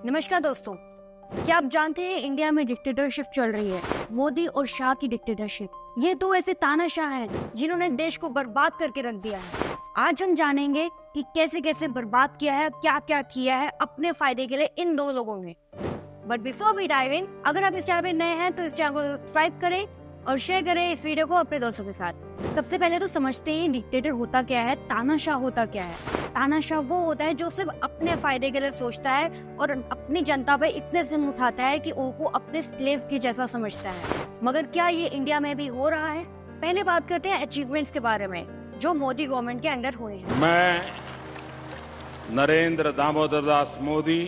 नमस्कार दोस्तों, क्या आप जानते हैं इंडिया में डिक्टेटरशिप चल रही है। मोदी और शाह की डिक्टेटरशिप। ये दो ऐसे तानाशाह हैं जिन्होंने देश को बर्बाद करके रख दिया है। आज हम जानेंगे कि कैसे कैसे बर्बाद किया है, क्या क्या किया है अपने फायदे के लिए इन दो लोगों ने। But before we dive in, अगर आप इस चैनल पे नए हैं तो इस चैनल को सब्सक्राइब करें और शेयर करें इस वीडियो को अपने दोस्तों के साथ। सबसे पहले तो समझते हैं डिक्टेटर होता क्या है, तानाशाह होता क्या है। तानाशाह वो होता है जो सिर्फ अपने फायदे के लिए सोचता है और अपनी जनता पे इतने जुल्म उठाता है कि उनको अपने स्लेव के जैसा समझता है। मगर क्या ये इंडिया में भी हो रहा है? पहले बात करते हैं अचीवमेंट्स के बारे में जो मोदी गवर्नमेंट के अंडर हुए हैं। मैं नरेंद्र दामोदर दास मोदी।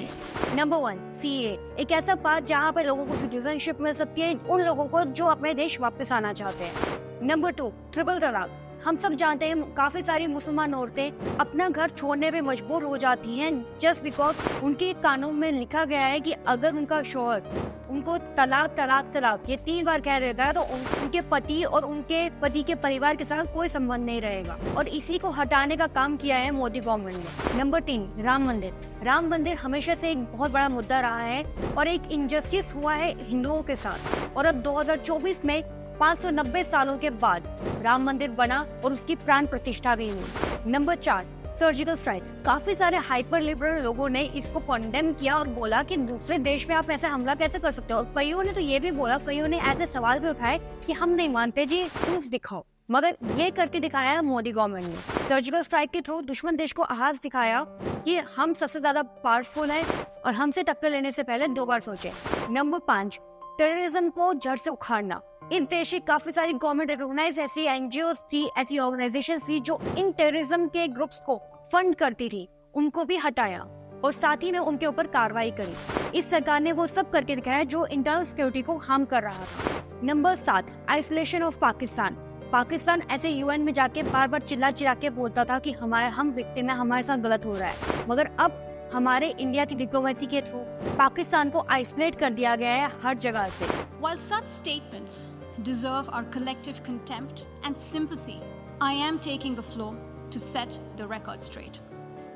नंबर 1, CAA, एक ऐसा पार्ट जहाँ पर लोगों को सिटीजनशिप मिल सकती है, उन लोगों को जो अपने देश वापस आना चाहते हैं। नंबर 2, ट्रिपल तलाक। हम सब जानते हैं काफी सारी मुसलमान औरतें अपना घर छोड़ने पे मजबूर हो जाती हैं जस्ट बिकॉज उनके कानून में लिखा गया है कि अगर उनका शौहर उनको तलाक तलाक तलाक ये 3 बार कह देता है तो उनके पति और उनके पति के परिवार के साथ कोई संबंध नहीं रहेगा। और इसी को हटाने का काम किया है मोदी गवर्नमेंट ने। नंबर 3, राम मंदिर। राम मंदिर हमेशा से एक बहुत बड़ा मुद्दा रहा है और एक इनजस्टिस हुआ है हिंदुओं के साथ। और अब 2024 में 590 सालों के बाद राम मंदिर बना और उसकी प्राण प्रतिष्ठा भी हुई। Number 4, surgical strike. काफी सारे हाइपर लिबरल लोगों ने इसको कॉन्डेम किया और बोला कि दूसरे देश में आप ऐसे हमला कैसे कर सकते हो। और कईयों ने तो ये भी बोला, कईयों ने ऐसे सवाल भी उठाए कि हम नहीं मानते जी, प्रूफ दिखाओ। मगर ये करके दिखाया है मोदी गवर्नमेंट ने। सर्जिकल स्ट्राइक के थ्रू दुश्मन देश को आवाज दिखाया कि हम सबसे ज्यादा पावरफुल हैं और हमसे टक्कर लेने से पहले 2 बार सोचे। नंबर 5, टेररिज्म को जड़ से उखाड़ना। इस देश की काफी सारी गवर्नमेंट रिकॉग्नाइज ऐसी एनजीओ थी, ऐसी ऑर्गेनाइजेशन थी जो इन टेररिज्म के ग्रुप्स को फंड करती थी, उनको भी हटाया और साथ ही में उनके ऊपर कार्रवाई करी। इस सरकार ने वो सब करके दिखाया जो इंटरनल सिक्योरिटी को हार्म कर रहा था। Number 7, isolation of Pakistan. Pakistan ऐसे यूएन में जाके बार बार चिल्ला चिल्ला के बोलता था कि हम विक्टिम है, हमारे साथ गलत हो रहा है। मगर अब हमारे इंडिया की डिप्लोमेसी के थ्रू पाकिस्तान को आइसोलेट कर दिया गया है हर जगह से। While such statements deserve our collective contempt and sympathy, I am taking the floor to set the record straight.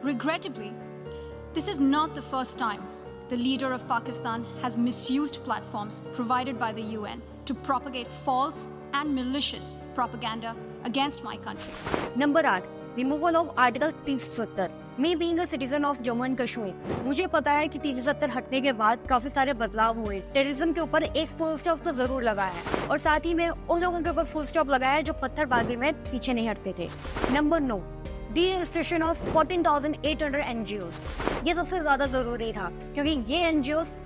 Regrettably, this is not the first time the leader of Pakistan has misused platforms provided by the UN to propagate false and malicious propaganda against my country. Number 8, removal of article 370। Me being a citizen of Jammu and Kashmir, मुझे पता है कि 370 हटने के बाद काफी सारे बदलाव हुए। टेररिज्म के ऊपर एक फुल स्टॉप तो जरूर लगा है और साथ ही में उन लोगों के ऊपर फुल स्टॉप लगा है जो पत्थरबाजी में पीछे नहीं हटते थे। Number 9, D-registration of 14,800 NGOs. ये सबसे ज्यादा जरूरी था क्योंकि ये एनजीओज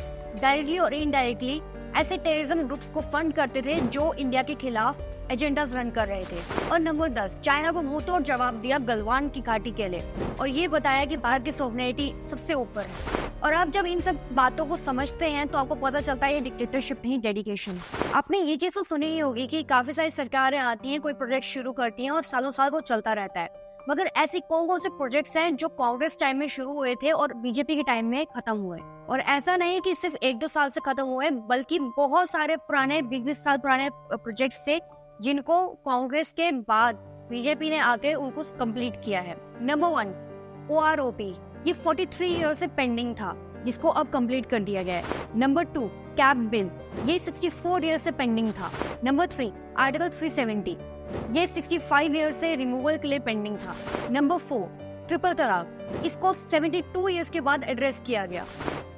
डायरेक्टली और इनडायरेक्टली ऐसे टेररिज्म ग्रुप्स को फंड करते थे जो इंडिया के खिलाफ एजेंडास रन कर रहे थे। और नंबर 10, चाइना को मुंह तोड़ जवाब दिया गलवान की घाटी के लिए और ये बताया कि भारत की सॉवरेनिटी सबसे ऊपर है। और आप जब इन सब बातों को समझते हैं तो आपको पता चलता है ये डिक्टेटरशिप नहीं, डेडिकेशन। आपने ये चीज तो सुनी ही होगी कि काफी सारी सरकारें आती हैं, कोई प्रोजेक्ट शुरू करती हैं और सालों साल वो चलता रहता है। मगर ऐसे कौन से प्रोजेक्ट्स हैं जो कांग्रेस टाइम में शुरू हुए थे और बीजेपी के टाइम में खत्म हुए? और ऐसा नहीं कि सिर्फ 1-2 साल से खत्म हुए, बल्कि बहुत सारे पुराने 20 साल पुराने प्रोजेक्ट्स से जिनको कांग्रेस के बाद बीजेपी ने आके उनको कंप्लीट किया है। Number 1, OROP। ये 43 ईयर से पेंडिंग था जिसको अब कंप्लीट कर दिया गया है। Number 2, cap bill. ये 64 ईयर से पेंडिंग था। Number 3, article 370। ये 65 ईयर से रिमूवल के लिए पेंडिंग था। नंबर 4, ट्रिपल तलाक। इसको 72 ईयर्स के बाद एड्रेस किया गया।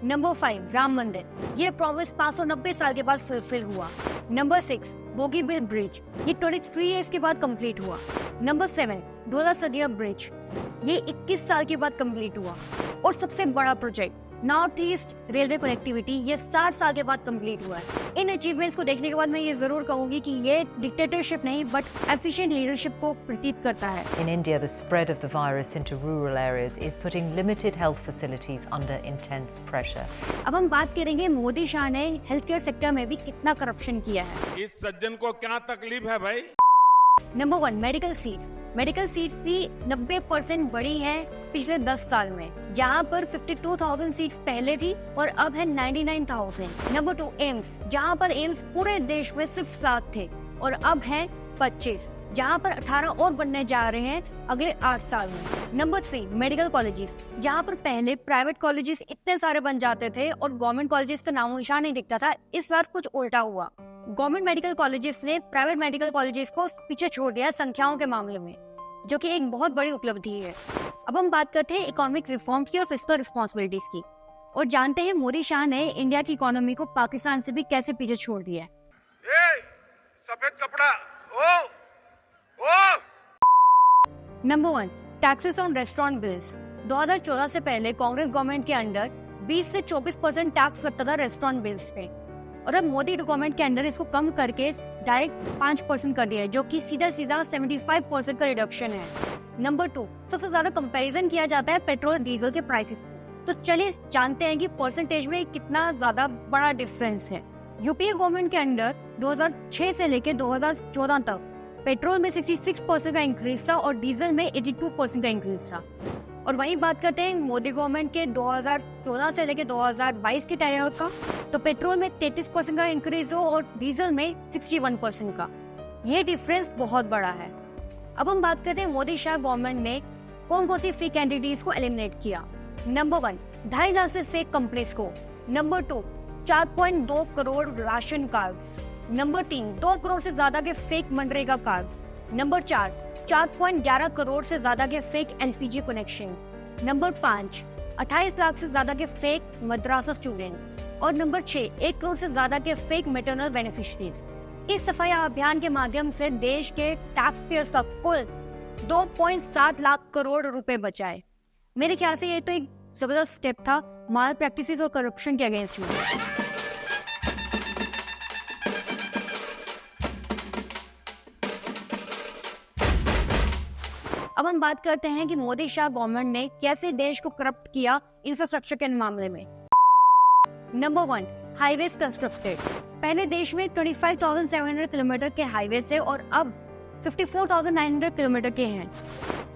नंबर 5, राम मंदिर। ये प्रॉमिस 590 साल के बाद फुलफिल हुआ। Number 6, Bogibeel bridge. ये 23 ईयर्स के बाद कंप्लीट हुआ। नंबर 7, ढोला सदिया ब्रिज। ये 21 साल के बाद कंप्लीट हुआ। और सबसे बड़ा project north east railway connectivity, ये 60 साल के बाद कंप्लीट हुआ है। इन अचीवमेंट्स को देखने के बाद मैं ये जरूर कहूंगी कि ये डिक्टेटरशिप नहीं बट एफिशिएंट लीडरशिप को प्रतीत करता है। In India, the spread of the virus into rural areas is putting limited health facilities under intense pressure. अब हम बात करेंगे मोदी शाह ने हेल्थ केयर सेक्टर में भी कितना करप्शन किया है। इस सज्जन को क्या तकलीफ है भाई? Number 1, medical seats. Medical seats भी 90% बढ़ी हैं पिछले 10 साल में, जहां पर 52,000 सीट्स पहले थी और अब है 99,000। नंबर 2, एम्स, जहां पर एम्स पूरे देश में सिर्फ 7 थे और अब है 25। जहां पर 18 और बनने जा रहे हैं अगले 8 साल में। नंबर 3, मेडिकल कॉलेजेस, जहां पर पहले प्राइवेट कॉलेजेस इतने सारे बन जाते थे और गवर्नमेंट कॉलेजेस का नामो निशान नहीं दिखता था। इस बार कुछ उल्टा हुआ, गवर्नमेंट मेडिकल कॉलेजेस ने प्राइवेट मेडिकल कॉलेजेस को पीछे छोड़ दिया संख्याओं के मामले में, जो कि एक बहुत बड़ी उपलब्धि है। अब हम बात करते हैं इकोनॉमिक रिफॉर्म की और फिस्कल रिस्पॉन्सिबिलिटीज की, और जानते हैं मोदी शाह ने इंडिया की इकोनॉमी को पाकिस्तान से भी कैसे पीछे छोड़ दिया है। सफेद कपड़ा number 1, taxes on restaurant bills. 2014 से पहले कांग्रेस गवर्नमेंट के अंडर 20 से 24% टैक्स लगता था रेस्टोरेंट बिल्स पे, और अब मोदी गवर्नमेंट के अंडर इसको कम करके डायरेक्ट 5% कर दिया है, जो कि सीधा 75% का रिडक्शन है। नंबर 2, सबसे ज्यादा कंपैरिजन किया जाता है पेट्रोल डीजल के प्राइसेस। तो चलिए जानते हैं कि परसेंटेज में कितना ज्यादा बड़ा डिफरेंस है। यूपीए गवर्नमेंट के अंडर 2006 से लेकर 2014 तक पेट्रोल में 66% का इंक्रीज था और डीजल में 82% का इंक्रीज था। और वहीं बात करते हैं मोदी गवर्नमेंट के 2014 से लेकर 2022 के टेन्योर का, तो पेट्रोल में 33% का इंक्रीज हो और डीजल में 61% का। ये डिफरेंस बहुत बड़ा है। अब हम बात करते हैं मोदी शाह गवर्नमेंट ने कौन कौन सी फेक एंटिटीज को एलिमिनेट किया। नंबर 1, 2.5 लाख से फेक कंपनीज को। Number 2, 4.2 crore ration cards. Number 3, 2 crore से ज्यादा के fake MNREGA cards. Number 4, 4.11 crore से ज्यादा के fake LPG connection. Number 5, 28 lakh से ज्यादा के फेक मद्रासा स्टूडेंट। और नंबर 6, 1 करोड़ से ज्यादा के फेक मैटरनल बेनिफिशरीज। इस सफाई अभियान के माध्यम से देश के टैक्स पेयर्स का कुल 2.7 लाख करोड़ रुपए बचाए। मेरे ख्याल से ये तो एक जबरदस्त स्टेप था माल प्रैक्टिसेस और करप्शन के अगेंस्ट में। अब हम बात करते हैं कि मोदी शाह गवर्नमेंट ने कैसे देश को करप्ट किया इंफ्रास्ट्रक्चर के मामले में। Number 1, highways constructed. पहले देश में 25,700 किलोमीटर के हाईवे से और अब 54,900 किलोमीटर के हैं।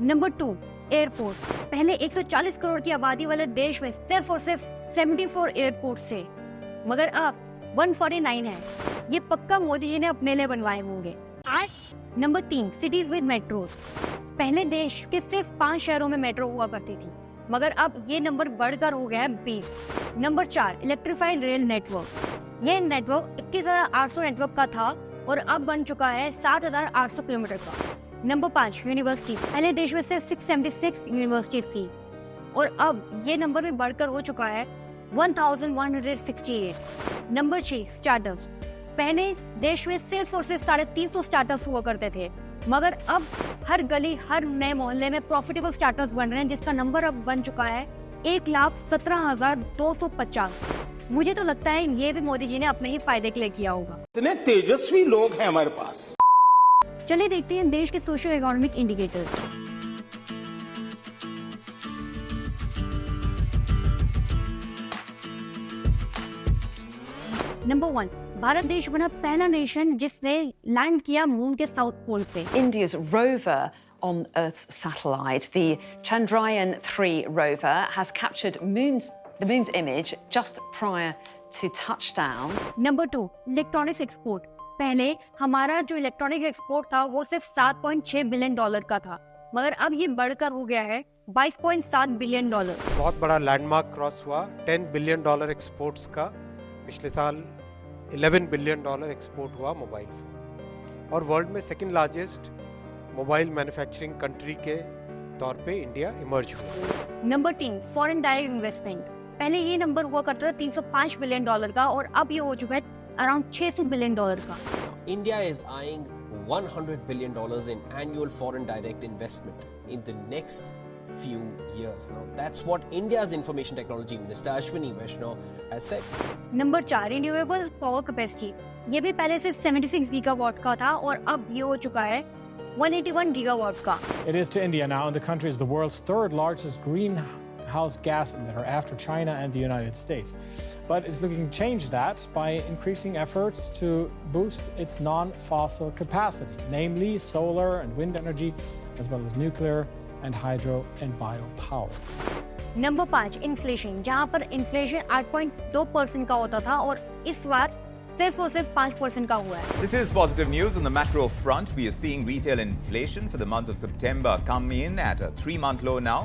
Number 2, airport. पहले 140 करोड़ की आबादी वाले देश में सिर्फ और सिर्फ 74 एयरपोर्ट से, मगर अब 149 है। ये पक्का मोदी जी ने अपने लिए बनवाए होंगे। Number 3, cities with metros. पहले देश के सिर्फ 5 शहरों में मेट्रो हुआ करती थी, मगर अब ये नंबर बढ़कर हो गया है 20। Number 4, electrified rail network. यह नेटवर्क 21,800 नेटवर्क का था और अब बन चुका है 60,800 किलोमीटर का। Number 5, university. पहले देश में सिर्फ 676 यूनिवर्सिटी थी और अब ये नंबर भी बढ़कर हो चुका है 1168। Number 6, startups. पहले देश में सिर्फ और सिर्फ 350 स्टार्टअप्स हुआ करते थे, मगर अब हर गली हर नए मोहल्ले में प्रॉफिटेबल स्टार्टअप्स बन रहे हैं, जिसका नंबर अब बन चुका है 1,17,250। मुझे तो लगता है ये भी मोदी जी ने अपने ही फायदे के लिए किया होगा। इतने तेजस्वी लोग हैं हमारे पास। चलिए देखते हैं देश के socio economic indicator. Number 1, Bharat देश बना पहला नेशन जिसने लैंड किया मून के साउथ पोल पे। India's rover on Earth's satellite, the Chandrayaan-3 rover, has captured the moon's image just prior to touchdown. Number 2, electronics export. पहले हमारा जो इलेक्ट्रॉनिक्स एक्सपोर्ट था वो सिर्फ $7.6 बिलियन का था, मगर अब ये बढ़कर हो गया है $22.7 बिलियन। बहुत बड़ा लैंडमार्क क्रॉस हुआ। $10 बिलियन एक्सपोर्ट्स का। पिछले साल $11 बिलियन एक्सपोर्ट हुआ मोबाइल फोन, और वर्ल्ड में second largest mobile manufacturing country के तौर पे इंडिया इमर्ज हुआ। Number 3, foreign direct investment. पहले ये नंबर हुआ करता था $305 बिलियन का और अब ये हो चुका है अराउंड $600 बिलियन का। India is eyeing $100 billion in annual foreign direct investment in the next few years. Now, that's what India's Information Technology Minister Ashwini Vaishnaw has said. Number 4, renewable power capacity. ये भी पहले से 76 gigawatt का था और अब ये हो चुका है 181 गीगावाट का। It is to India now, and the country is the world's third largest greenhouse gas emitter after China and the United States. But it's looking to change that by increasing efforts to boost its non-fossil capacity, namely solar and wind energy, as well as nuclear and hydro and biopower. Number 5, inflation. जहां पर inflation 8.2% का होता था और इस बार सिर्फ और सिर्फ 5% का हुआ है। This is positive news on the macro front. We are seeing retail inflation for the month of September come in at a 3-month low now.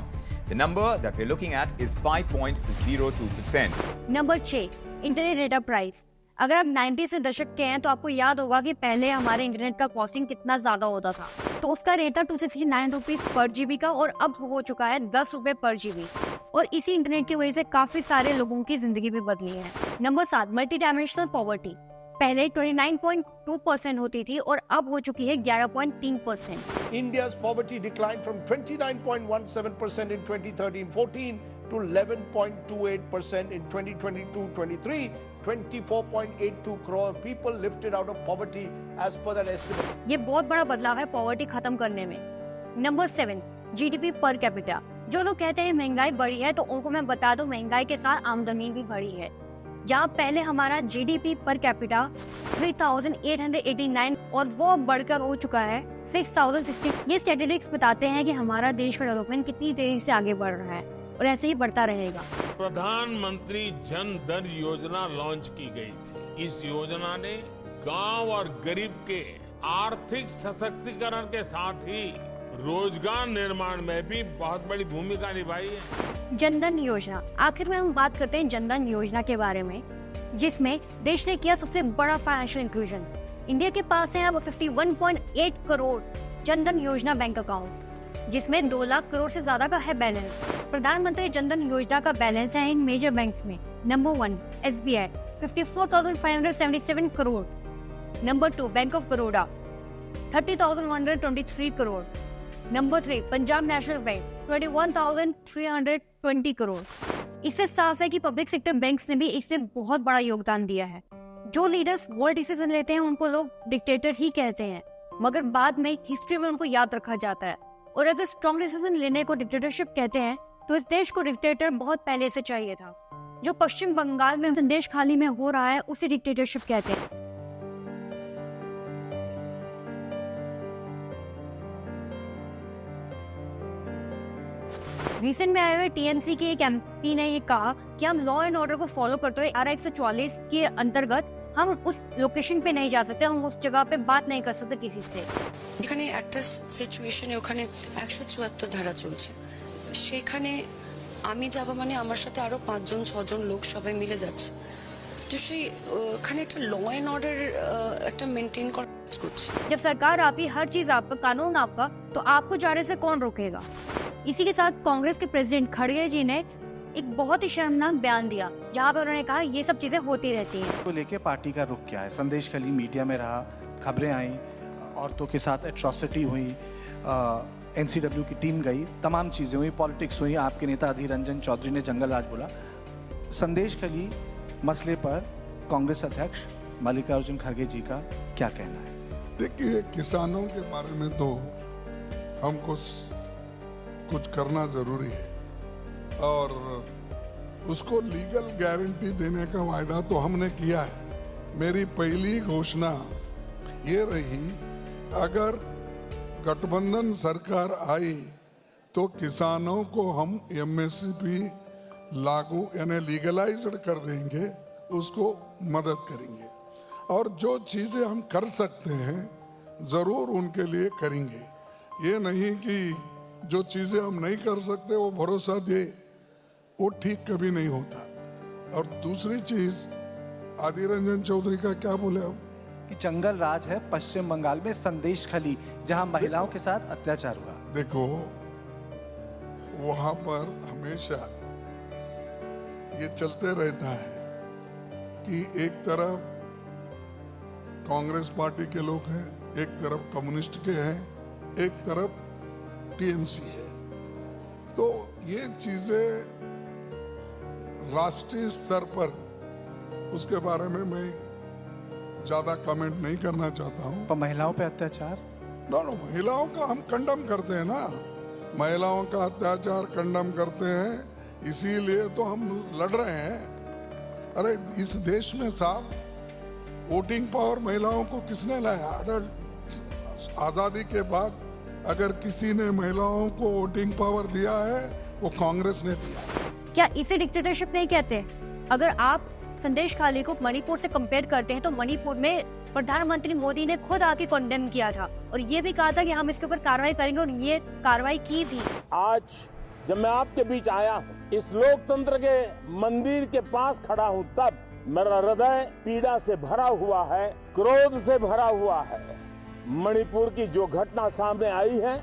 The number that we're looking at is 5.02%. Number 6, internet data price. अगर आप 90 से दशक के हैं तो आपको याद होगा कि पहले हमारे इंटरनेट का कॉस्टिंग कितना ज्यादा होता था। तो उसका रेट था 269 रुपीज पर जीबी का और अब हो चुका है 10 रुपए पर जीबी। और इसी इंटरनेट की वजह से काफी सारे लोगों की जिंदगी भी बदली है। Number 7, multi dimensional poverty. पहले 29.2% होती थी और अब हो चुकी है 11.3%। India's poverty declined from 29.17% in 2013-14 to 11.28% in 2022-23. 24.82 crore people lifted out of poverty as per that estimate. ये बहुत बड़ा बदलाव है पॉवर्टी खत्म करने में। Number 7, GDP per capita. जो लोग कहते हैं महंगाई बढ़ी है तो उनको मैं बता दूं महंगाई के साथ आमदनी भी बढ़ी है। जहाँ पहले हमारा जीडीपी पर कैपिटा 3,889 और वो बढ़कर हो चुका है 6,060। ये स्टैटिस्टिक्स बताते हैं कि हमारा देश का डेवलपमेंट कितनी तेजी से आगे बढ़ रहा है और ऐसे ही बढ़ता रहेगा। प्रधानमंत्री जन धन योजना लॉन्च की गई थी। इस योजना ने गांव और गरीब के आर्थिक सशक्तिकरण के साथ ही रोजगार निर्माण में भी बहुत बड़ी भूमिका निभाई है। जनधन योजना। आखिर में हम बात करते हैं जनधन योजना के बारे में, जिसमें देश ने किया सबसे बड़ा फाइनेंशियल इंक्लूजन। इंडिया के पास है अब 51.8 करोड़ जनधन योजना बैंक अकाउंट, जिसमें 2 लाख करोड़ से ज्यादा का है बैलेंस। प्रधानमंत्री जनधन योजना का बैलेंस है इन मेजर बैंक्स में। Number 1 SBI 54,577 crore. Number 2 bank of Baroda 30,123 crore. Number 3 Punjab national bank 21,320 crore. इससे साफ है कि पब्लिक सेक्टर बैंक्स ने भी इससे बहुत बड़ा योगदान दिया है। जो लीडर्स बोल्ड डिसीजन लेते हैं उनको लोग डिक्टेटर ही कहते हैं, मगर बाद में हिस्ट्री में उनको याद रखा जाता है। और अगर स्ट्रॉन्ग डिसीजन लेने को डिक्टेटरशिप कहते हैं तो इस देश को डिक्टेटर बहुत पहले से चाहिए था। जो पश्चिम बंगाल में संदेश खाली में हो रहा है उसे डिक्टेटरशिप कहते हैं। रिसेंट में आए हुए टीएमसी के एक एमपी ने ये कहा कि हम लॉ एंड ऑर्डर को फॉलो करते हुए धारा 144 के अंतर्गत हम उस लोकेशन पे नहीं जा सकते, हम उस जगह पे बात नहीं कर सकते किसी से। এখানে একটা সিচুয়েশনে ওখানে 174 ধারা চলছে, সেখানে আমি যাব মানে আমার সাথে আরো 5 জন 6 জন লোক সবাই মিলে যাচ্ছে। তো সেই ওখানে একটা ল এন্ড অর্ডার একটা মেইনটেইন করা করছে। जब सरकार आपकी, हर चीज आपका, कानून आपका, तो आपको जाने से कौन रोकेगा। इसी के साथ कांग्रेस के प्रेसिडेंट खड़गे जी ने एक बहुत ही शर्मनाक बयान दिया, जहां पर उन्होंने कहा ये सब चीजें होती रहती हैं। तो लेके पार्टी का रुख क्या है? संदेश खली मीडिया में रहा, खबरें आई, औरतों के साथ एट्रॉसिटी हुई, एनसीडब्ल्यू की टीम गई, तमाम चीज़ें हुई, पॉलिटिक्स हुई। आपके नेता अधीर रंजन चौधरी ने जंगल राज बोला। संदेश खली मसले पर कांग्रेस अध्यक्ष मल्लिकार्जुन खड़गे जी का क्या कहना है? देखिए, किसानों के बारे में तो हमको कुछ करना जरूरी है और उसको लीगल गारंटी देने का वायदा तो हमने किया है। मेरी पहली घोषणा ये रही, अगर गठबंधन सरकार आई तो किसानों को हम एमएसपी लागू यानी लीगलाइज्ड कर देंगे, उसको मदद करेंगे और जो चीजें हम कर सकते हैं जरूर उनके लिए करेंगे। ये नहीं कि जो चीजें हम नहीं कर सकते वो भरोसा दे, वो ठीक कभी नहीं होता। और दूसरी चीज अधीर रंजन चौधरी का क्या बोले अब कि जंगल राज है पश्चिम बंगाल में संदेश खली, जहां महिलाओं के साथ अत्याचार हुआ। देखो, वहां पर हमेशा ये चलते रहता है कि एक तरफ कांग्रेस पार्टी के लोग हैं, एक तरफ कम्युनिस्ट के हैं, एक तरफ टीएमसी है। तो ये चीजें राष्ट्रीय स्तर पर उसके बारे में मैं ज्यादा कमेंट नहीं करना चाहता हूं। पर महिलाओं पे अत्याचार, नो, महिलाओं का हम कंडम करते हैं ना, महिलाओं का अत्याचार कंडम करते हैं, इसीलिए तो हम लड़ रहे हैं। अरे इस देश में साहब वोटिंग पावर महिलाओं को किसने लाया? आजादी के बाद अगर किसी ने महिलाओं को वोटिंग पावर दिया है वो कांग्रेस ने दिया। क्या इसे डिक्टेटरशिप नहीं कहते? अगर आप संदेश खाली को मणिपुर से कंपेयर करते हैं तो मणिपुर में प्रधानमंत्री मोदी ने खुद आके कंडेम किया था और ये भी कहा था कि हम इसके ऊपर कार्रवाई करेंगे और ये कार्रवाई की थी। आज जब मैं आपके बीच आया हूँ, इस लोकतंत्र के मंदिर के पास खड़ा हूँ, तब मेरा हृदय पीड़ा से भरा हुआ है, क्रोध से भरा हुआ है। मणिपुर की जो घटना सामने आई है,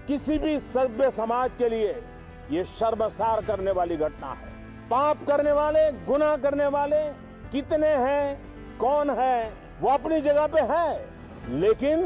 किसी भी सभ्य समाज के लिए ये शर्मसार करने वाली घटना है। पाप करने वाले, गुनाह करने वाले कितने हैं, कौन है, वो अपनी जगह पे है, लेकिन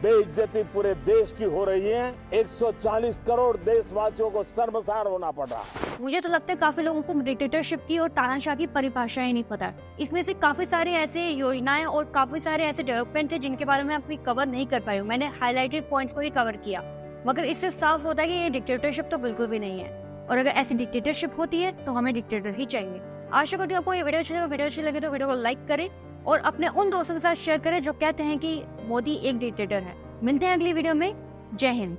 बेइज्जती पूरे देश की हो रही है। 140 करोड़ देशवासियों को शर्मसार होना पड़ रहा है। मुझे तो लगता है काफी लोगों को डिक्टेटरशिप की और तानाशाह की परिभाषा ही नहीं पता। इसमें से काफी सारे ऐसे योजनाएं और काफी सारे ऐसे डेवलपमेंट थे जिनके बारे में अभी कवर नहीं कर पाई हूँ। मैंने हाईलाइटेड पॉइंट्स को ही कवर किया, मगर इससे साफ होता है कि ये डिक्टेटरशिप तो बिल्कुल भी नहीं है और अगर ऐसी डिक्टेटरशिप होती है तो हमें डिक्टेटर ही चाहिए। आशा करती हूँ आपको ये वीडियो अच्छी लगे तो वीडियो को लाइक करें और अपने उन दोस्तों के साथ शेयर करें जो कहते हैं कि मोदी एक डिक्टेटर है। मिलते हैं अगली वीडियो में। जय हिंद।